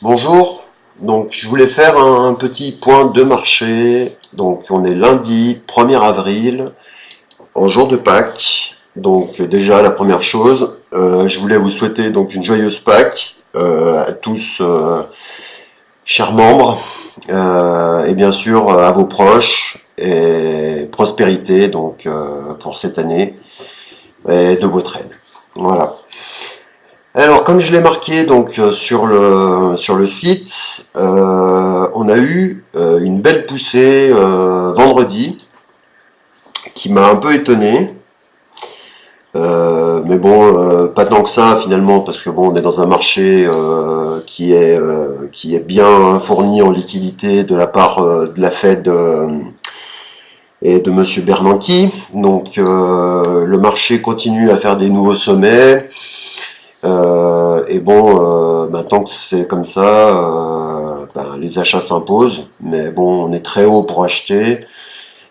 Bonjour, donc je voulais faire un petit point de marché. Donc on est lundi 1er avril, en jour de Pâques. Donc déjà la première chose, je voulais vous souhaiter donc une joyeuse Pâques à tous, chers membres, et bien sûr à vos proches, et prospérité donc pour cette année, et de votre aide. Voilà. Alors, comme je l'ai marqué donc sur le site, on a eu une belle poussée vendredi qui m'a un peu étonné. Mais bon, pas tant que ça finalement, parce que bon, on est dans un marché qui est bien fourni en liquidité de la part de la Fed et de Monsieur Bernanke. Donc, le marché continue à faire des nouveaux sommets. Et bon, tant que c'est comme ça, les achats s'imposent. Mais bon, on est très haut pour acheter.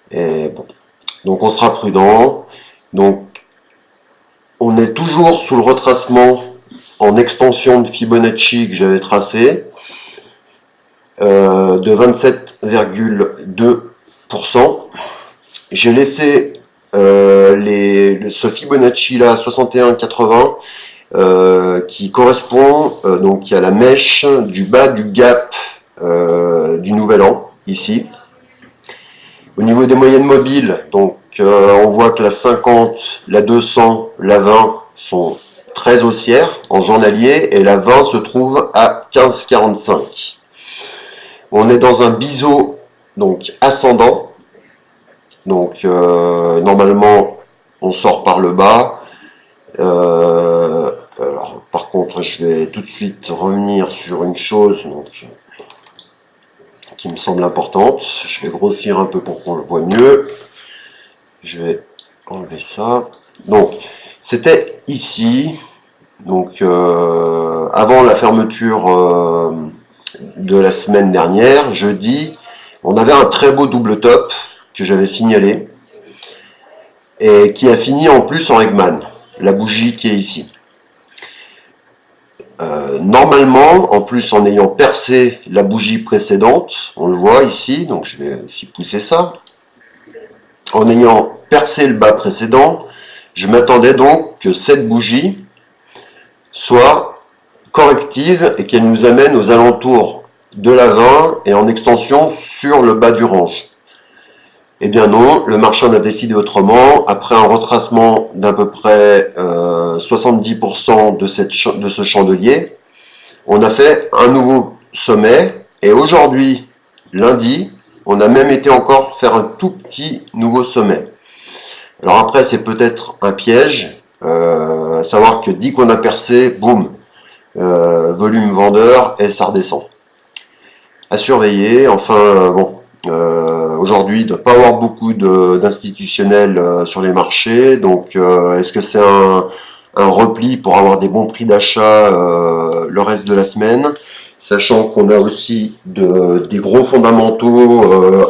Et bon, donc on sera prudent. Donc, on est toujours sous le retracement en extension de Fibonacci que j'avais tracé de 27,2%. J'ai laissé ce Fibonacci là à 61,80. Qui correspond donc à la mèche du bas du gap du nouvel an, ici. Au niveau des moyennes mobiles, donc on voit que la 50, la 200, la 20 sont très haussières en journalier et la 20 se trouve à 15,45. On est dans un biseau donc ascendant, donc normalement on sort par le bas. Alors, par contre, je vais tout de suite revenir sur une chose donc, qui me semble importante. Je vais grossir un peu pour qu'on le voit mieux. Je vais enlever ça. Donc, c'était ici. Donc, avant la fermeture de la semaine dernière, jeudi, on avait un très beau double top que j'avais signalé et qui a fini en plus en Eggman, la bougie qui est ici. Normalement, en plus en ayant percé la bougie précédente, on le voit ici, donc je vais aussi pousser ça. En ayant percé le bas précédent, je m'attendais donc que cette bougie soit corrective et qu'elle nous amène aux alentours de la 20 et en extension sur le bas du range. Eh bien non, le marché en a décidé autrement. Après un retracement d'à peu près 70% de ce chandelier, on a fait un nouveau sommet. Et aujourd'hui, lundi, on a même été encore faire un tout petit nouveau sommet. Alors après, c'est peut-être un piège, à savoir que dès qu'on a percé, boum, volume vendeur et ça redescend. À surveiller, enfin bon. Aujourd'hui, il ne doit pas avoir beaucoup d'institutionnels sur les marchés. Donc, est-ce que c'est un repli pour avoir des bons prix d'achat le reste de la semaine? Sachant qu'on a aussi des gros fondamentaux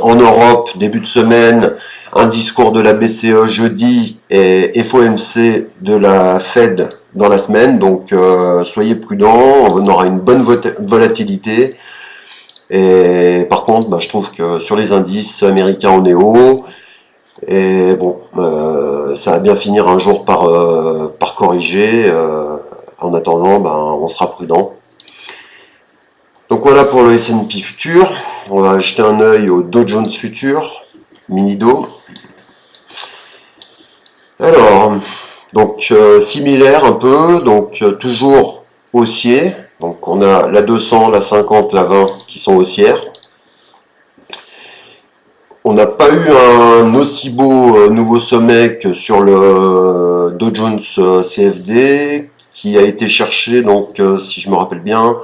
en Europe, début de semaine, un discours de la BCE jeudi et FOMC de la Fed dans la semaine. Donc, soyez prudents, on aura une bonne volatilité. Et par contre, je trouve que sur les indices américains, on est haut. Et bon, ça va bien finir un jour par corriger. En attendant, on sera prudent. Donc voilà pour le S&P futur. On va jeter un œil au Dow Jones futur, mini-do. Alors, donc similaire un peu, donc toujours haussier. Donc on a la 200, la 50, la 20 qui sont haussières. On n'a pas eu un aussi beau nouveau sommet que sur le Dow Jones CFD qui a été cherché, donc si je me rappelle bien,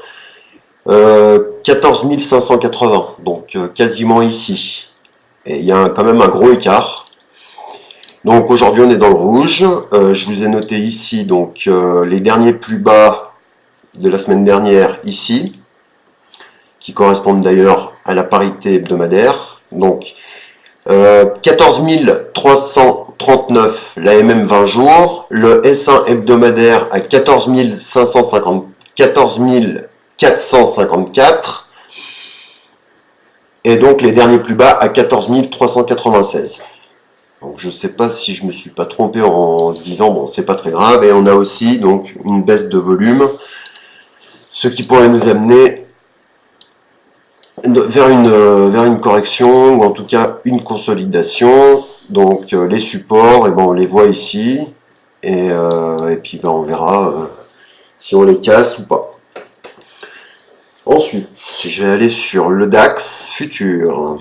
14 580, donc quasiment ici. Et il y a quand même un gros écart. Donc aujourd'hui on est dans le rouge. Je vous ai noté ici donc les derniers plus bas de la semaine dernière ici, qui correspondent d'ailleurs à la parité hebdomadaire. Donc 14 339 l'AMM 20 jours, le S1 hebdomadaire à 14 550, 14 454. Et donc les derniers plus bas à 14 396. Donc je ne sais pas si je me suis pas trompé en se disant bon c'est pas très grave. Et on a aussi donc une baisse de volume, ce qui pourrait nous amener vers une correction ou en tout cas une consolidation. Donc les supports, et ben, on les voit ici et puis ben, on verra si on les casse ou pas. Ensuite, je vais aller sur le DAX futur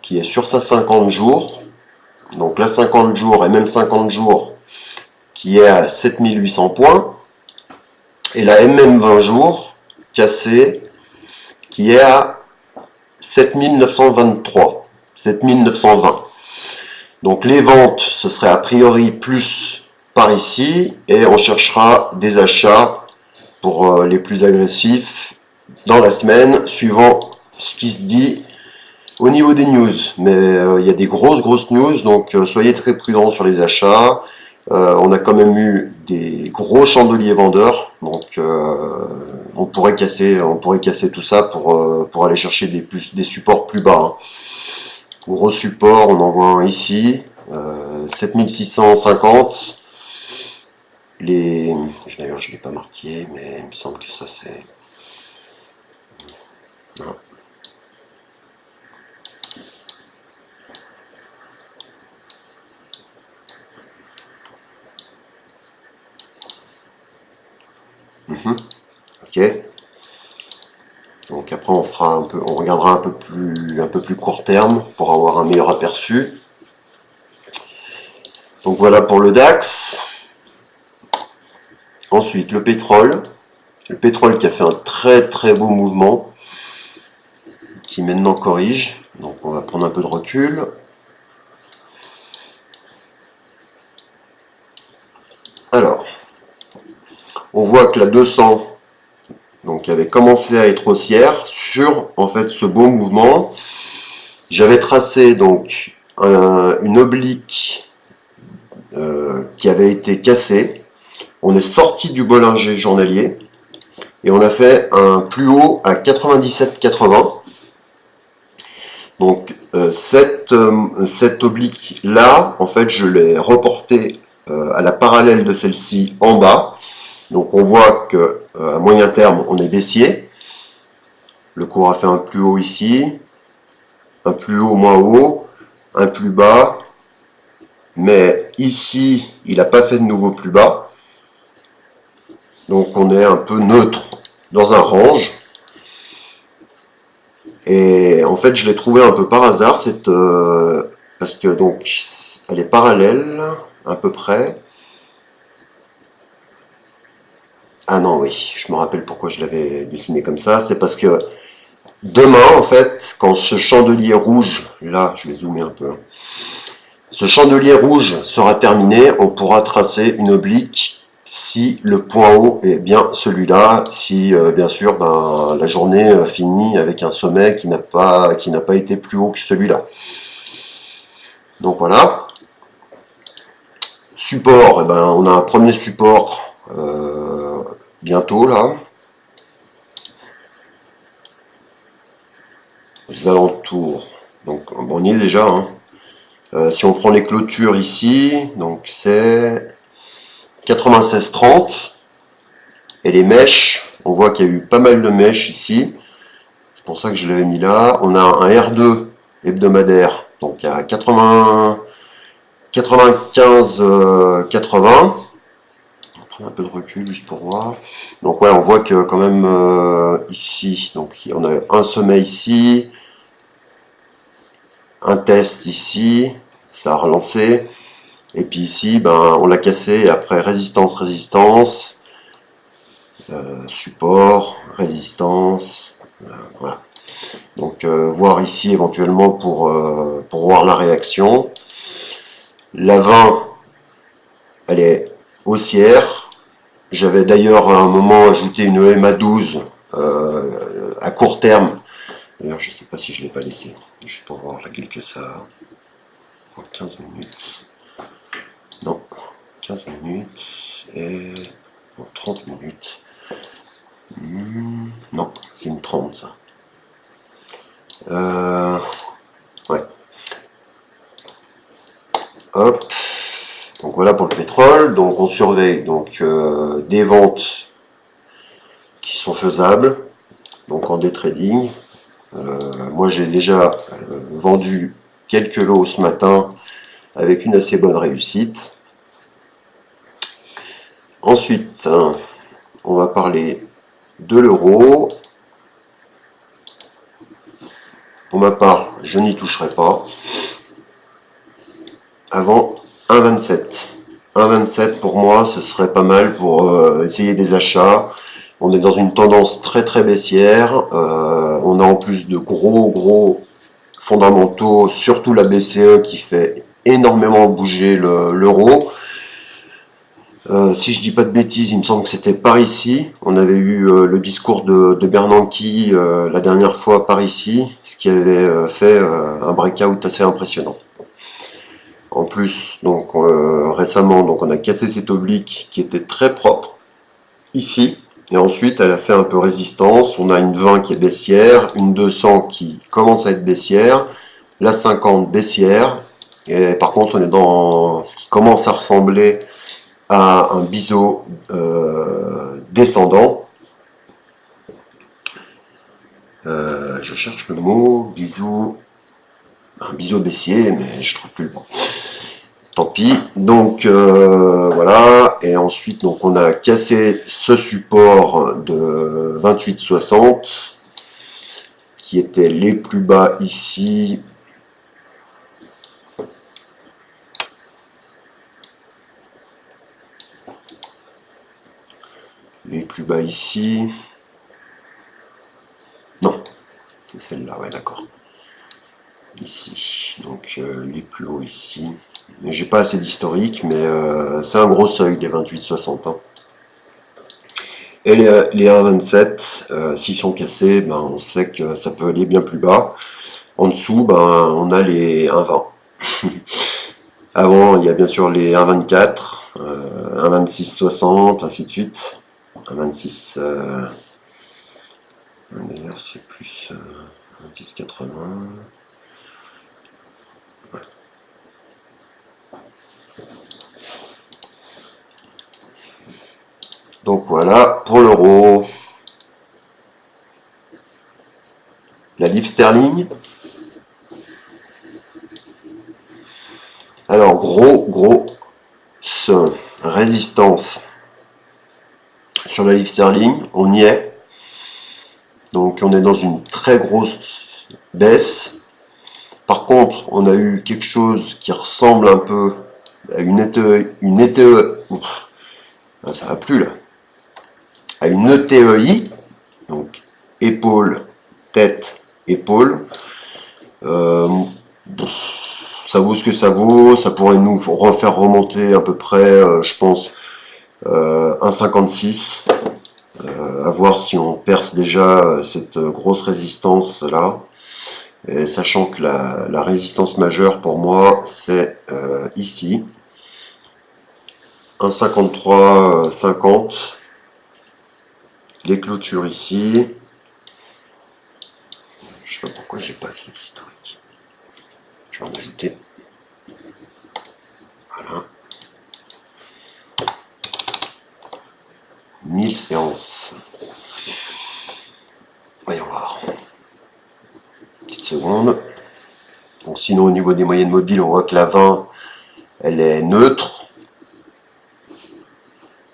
qui est sur sa 50 jours. Donc la 50 jours et même 50 jours qui est à 7800 points. Et la MM 20 jours cassée qui est à 7923, 7920. Donc les ventes, ce serait a priori plus par ici et on cherchera des achats pour les plus agressifs dans la semaine suivant ce qui se dit au niveau des news. Mais il y a des grosses news, donc soyez très prudents sur les achats. On a quand même eu des gros chandeliers vendeurs, donc on pourrait casser tout ça pour aller chercher des supports plus bas. Hein. Gros support, on en voit un ici, 7650. D'ailleurs je ne l'ai pas marqué, mais il me semble que ça c'est... Non. Ok. Donc après on regardera un peu plus court terme pour avoir un meilleur aperçu. Donc voilà pour le DAX. Ensuite le pétrole qui a fait un très beau mouvement, qui maintenant corrige. Donc on va prendre un peu de recul. Alors, on voit que la 200 donc avait commencé à être haussière sur en fait ce beau mouvement. J'avais tracé donc une oblique qui avait été cassée. On est sorti du Bollinger journalier et on a fait un plus haut à 97,80. Donc cette oblique là, en fait, je l'ai reportée à la parallèle de celle-ci en bas. Donc on voit que à moyen terme, on est baissier. Le cours a fait un plus haut ici, un plus haut moins haut, un plus bas. Mais ici, il n'a pas fait de nouveau plus bas. Donc on est un peu neutre dans un range. Et en fait, je l'ai trouvé un peu par hasard, parce que donc elle est parallèle à peu près. Ah non, oui, je me rappelle pourquoi je l'avais dessiné comme ça. C'est parce que demain, en fait, quand ce chandelier rouge, là, je vais zoomer un peu, hein, ce chandelier rouge sera terminé, on pourra tracer une oblique si le point haut est bien celui-là, si bien sûr ben, la journée finit avec un sommet qui n'a pas été plus haut que celui-là. Donc voilà. Support, eh ben, on a un premier support bientôt là. Aux alentours. Donc on y est déjà. Hein. Si on prend les clôtures ici, donc c'est 96,30. Et les mèches, on voit qu'il y a eu pas mal de mèches ici. C'est pour ça que je l'avais mis là. On a un R2 hebdomadaire, donc à 95, 80. On va prendre un peu de recul juste pour voir. Donc ouais, on voit que quand même ici, donc on a un sommet ici, un test ici, ça a relancé. Et puis ici, ben, on l'a cassé, et après résistance, support, résistance, voilà. Donc voir ici éventuellement pour voir la réaction. La 20, elle est haussière. J'avais d'ailleurs à un moment ajouté une EMA 12 à court terme. D'ailleurs, je ne sais pas si je ne l'ai pas laissé. Juste pour voir laquelle que ça a. En 15 minutes. Non, 15 minutes et en 30 minutes. Non, c'est une 30 ça. Ouais. Hop. Donc voilà pour le pétrole. Donc on surveille donc des ventes qui sont faisables. Donc en day trading. Moi j'ai déjà vendu quelques lots ce matin avec une assez bonne réussite. Ensuite, hein, on va parler de l'euro. Pour ma part, je n'y toucherai pas avant 1,27. 1,27 pour moi, ce serait pas mal pour essayer des achats. On est dans une tendance très très baissière. On a en plus de gros fondamentaux, surtout la BCE qui fait énormément bouger l'euro. Si je dis pas de bêtises, il me semble que c'était par ici. On avait eu le discours de Bernanke la dernière fois par ici, ce qui avait fait un breakout assez impressionnant. En plus, donc récemment, donc on a cassé cette oblique qui était très propre ici, et ensuite elle a fait un peu résistance. On a une 20 qui est baissière, une 200 qui commence à être baissière, la 50 baissière, et par contre on est dans ce qui commence à ressembler à un biseau descendant. Je cherche le mot, biseau, un biseau baissier, mais je trouve plus le mot. Tant pis. Donc voilà, et ensuite donc on a cassé ce support de 28,60 qui était les plus bas ici. Les plus bas ici. Non, c'est celle-là, ouais, d'accord. Ici, donc les plus hauts ici. J'ai pas assez d'historique, mais c'est un gros seuil des 28,60. Hein. Et les 1,27, s'ils sont cassés, ben, on sait que ça peut aller bien plus bas. En dessous, ben, on a les 1,20. Avant, il y a bien sûr les 1,24, 1,26,60, ainsi de suite. 1,26. D'ailleurs, c'est plus 1,26,80. Donc voilà pour l'euro. La livre sterling. Alors gros résistance sur la livre sterling. On y est. Donc on est dans une très grosse baisse. Par contre, on a eu quelque chose qui ressemble un peu à une ETE. Ça va plus là. À une ETEI. Donc épaule, tête, épaule. Ça vaut ce que ça vaut, ça pourrait nous refaire remonter à peu près, je pense, 1,56. À voir si on perce déjà cette grosse résistance là. Et sachant que la résistance majeure pour moi, c'est ici. 1,53,50. Les clôtures ici. Je sais pas pourquoi j'ai pas assez d'historique. Je vais en ajouter. Voilà. 1000 séances. Voyons voir. Petite seconde. Donc sinon au niveau des moyennes mobiles, on voit que la 20, elle est neutre.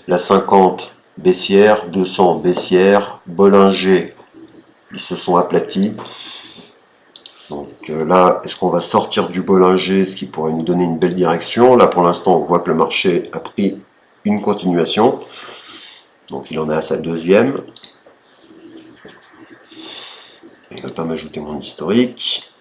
La 50 baissière, 200 baissière, Bollinger, ils se sont aplatis. Donc là, est-ce qu'on va sortir du Bollinger, ce qui pourrait nous donner une belle direction? Là, pour l'instant, on voit que le marché a pris une continuation. Donc il en est à sa deuxième. Il ne va pas m'ajouter mon historique.